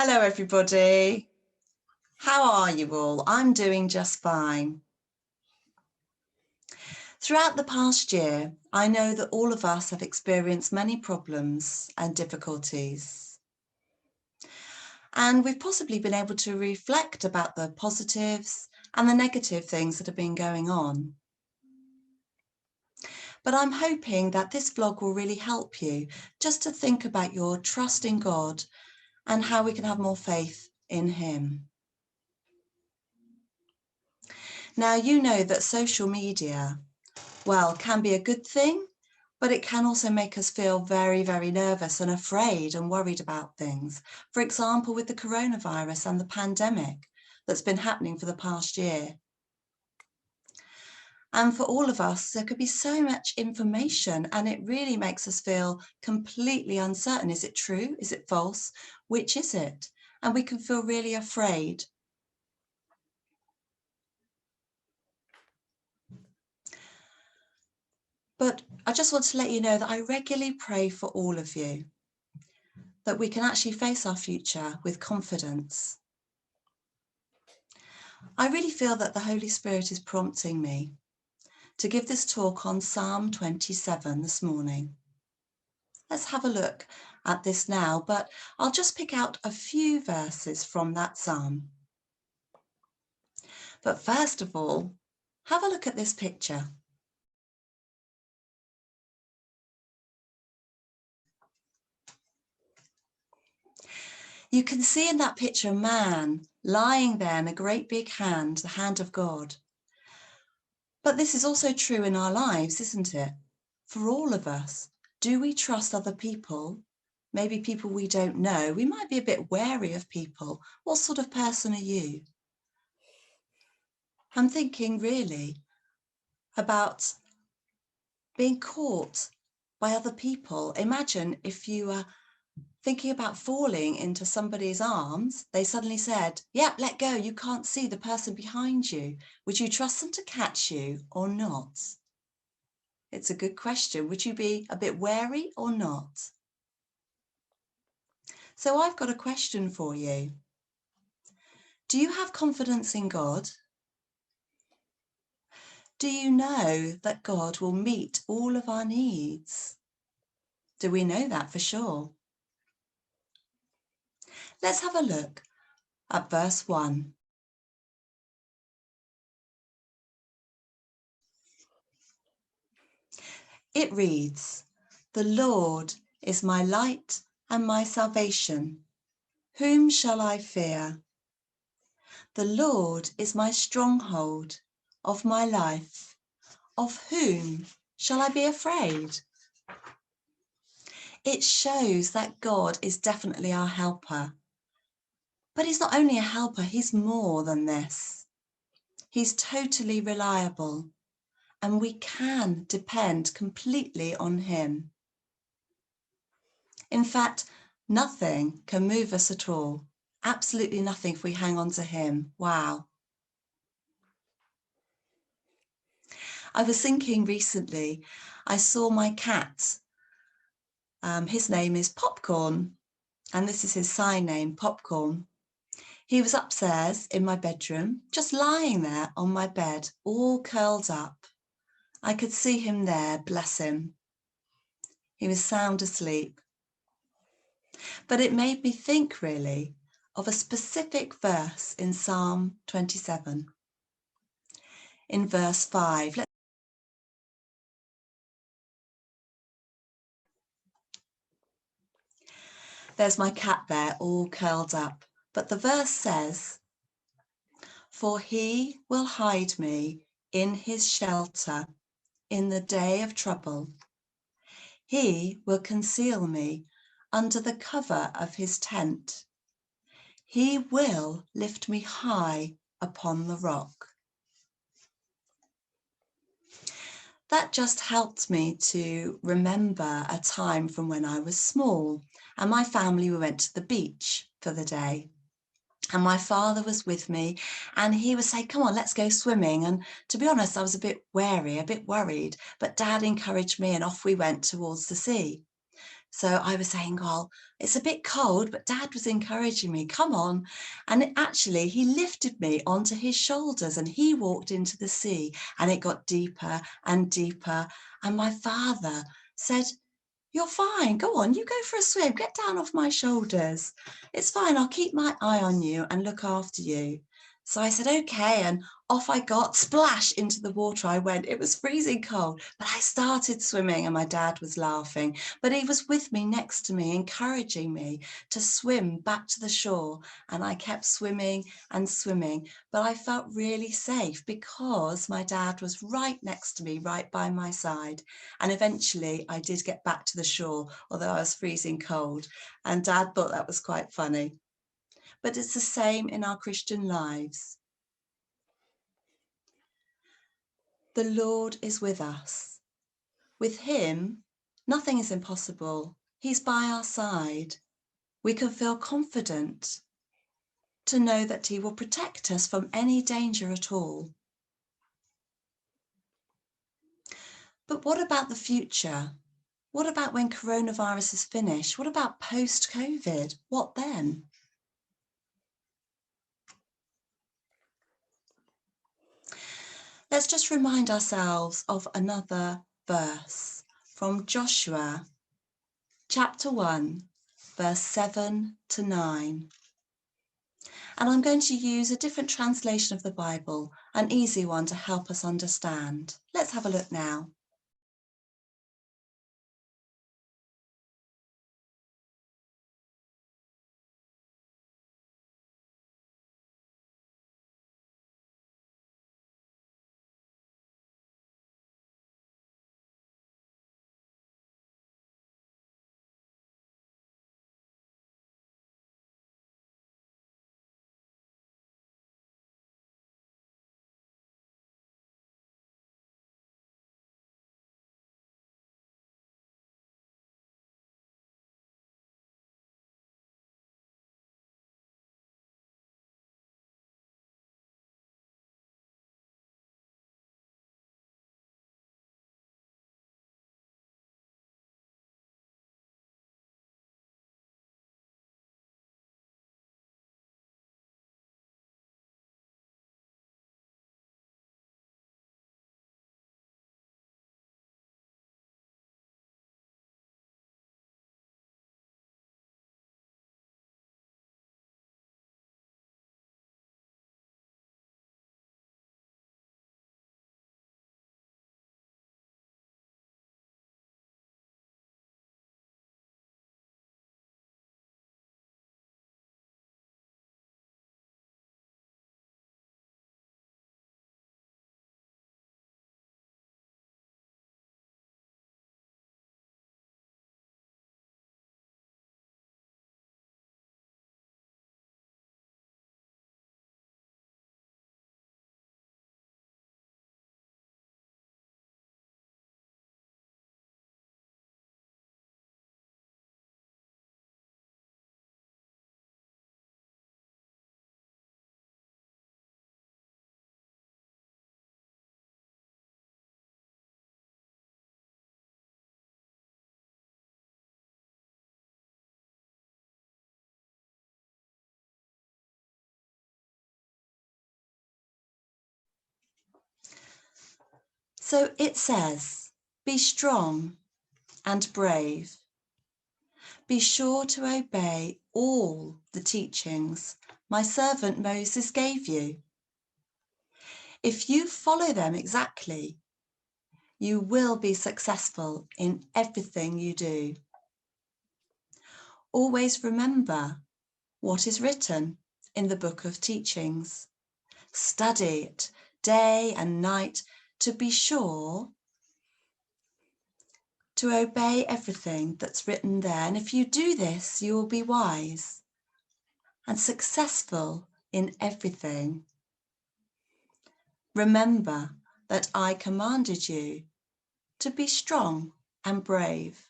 Hello, everybody. How are you all? I'm doing just fine. Throughout the past year, I know that all of us have experienced many problems and difficulties. And we've possibly been able to reflect about the positives and the negative things that have been going on. But I'm hoping that this vlog will really help you just to think about your trust in God and how we can have more faith in Him. Now, you know that social media, well, can be a good thing, but it can also make us feel very, very nervous and afraid and worried about things. For example, with the coronavirus and the pandemic that's been happening for the past year. And for all of us, there could be so much information and it really makes us feel completely uncertain. Is it true? Is it false? Which is it? And we can feel really afraid. But I just want to let you know that I regularly pray for all of you, that we can actually face our future with confidence. I really feel that the Holy Spirit is prompting me to give this talk on Psalm 27 this morning. Let's have a look at this now, but I'll just pick out a few verses from that psalm. But first of all, have a look at this picture. You can see in that picture a man lying there in a great big hand, the hand of God. But this is also true in our lives, isn't it? For all of us, do we trust other people? Maybe people we don't know. We might be a bit wary of people. What sort of person are you? I'm thinking really about being caught by other people. Imagine if you were thinking about falling into somebody's arms, they suddenly said, "Yep, let go, you can't see the person behind you." Would you trust them to catch you or not? It's a good question. Would you be a bit wary or not? So I've got a question for you. Do you have confidence in God? Do you know that God will meet all of our needs? Do we know that for sure? Let's have a look at verse 1. It reads, "The Lord is my light and my salvation. Whom shall I fear? The Lord is my stronghold of my life. Of whom shall I be afraid?" It shows that God is definitely our helper. But he's not only a helper, he's more than this. He's totally reliable, and we can depend completely on him. In fact, nothing can move us at all. Absolutely nothing if we hang on to him. Wow. I was thinking recently, I saw my cat. His name is Popcorn, and this is his sign name, Popcorn. He was upstairs in my bedroom, just lying there on my bed, all curled up. I could see him there, bless him. He was sound asleep. But it made me think really of a specific verse in Psalm 27. In verse 5, there's my cat there, all curled up. But the verse says, "For he will hide me in his shelter in the day of trouble. He will conceal me under the cover of his tent. He will lift me high upon the rock." That just helped me to remember a time from when I was small, and my family, we went to the beach for the day. And my father was with me and he would say, "Come on, let's go swimming." And to be honest, I was a bit wary, a bit worried, but Dad encouraged me and off we went towards the sea. So I was saying, well, it's a bit cold, but Dad was encouraging me, come on. And actually he lifted me onto his shoulders and he walked into the sea, and it got deeper and deeper. And my father said, you're fine, go on, you go for a swim, get down off my shoulders. It's fine, I'll keep my eye on you and look after you. So I said, okay, and off I got, splash into the water I went. It was freezing cold, but I started swimming and my dad was laughing, but he was with me, next to me, encouraging me to swim back to the shore. And I kept swimming and swimming, but I felt really safe because my dad was right next to me, right by my side. And eventually I did get back to the shore, although I was freezing cold, and Dad thought that was quite funny. But it's the same in our Christian lives. The Lord is with us. With him, nothing is impossible. He's by our side. We can feel confident to know that he will protect us from any danger at all. But what about the future? What about when coronavirus is finished? What about post-COVID? What then? Let's just remind ourselves of another verse from Joshua chapter 1, verse 7 to 9. And I'm going to use a different translation of the Bible, an easy one to help us understand. Let's have a look now. So it says, be strong and brave. Be sure to obey all the teachings my servant Moses gave you. If you follow them exactly, you will be successful in everything you do. Always remember what is written in the book of teachings. Study it day and night to be sure to obey everything that's written there. And if you do this, you will be wise and successful in everything. Remember that I commanded you to be strong and brave.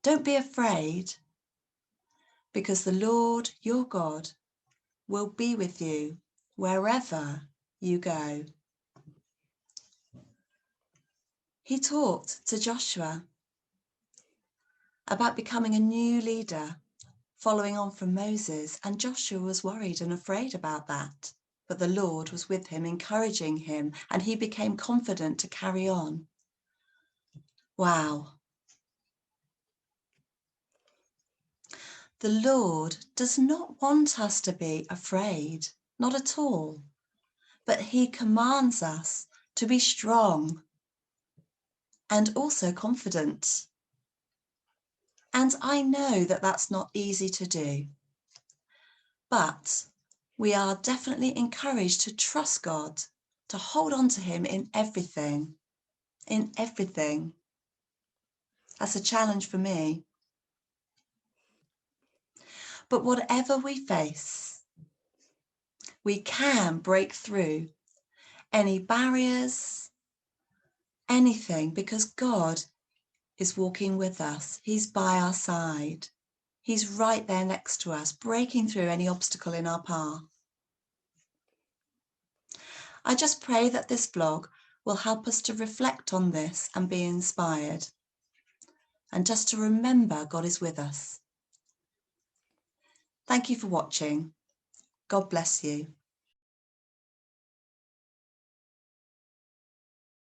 Don't be afraid, because the Lord your God will be with you wherever you go. He talked to Joshua about becoming a new leader, following on from Moses, and Joshua was worried and afraid about that. But the Lord was with him, encouraging him, and he became confident to carry on. Wow. The Lord does not want us to be afraid, not at all, but he commands us to be strong and also confident. And I know that that's not easy to do, but we are definitely encouraged to trust God, to hold on to him in everything, in everything. That's a challenge for me. But whatever we face, we can break through any barriers, anything, because God is walking with us. He's by our side. He's right there next to us, breaking through any obstacle in our path. I just pray that this blog will help us to reflect on this and be inspired. And just to remember God is with us. Thank you for watching. God bless you.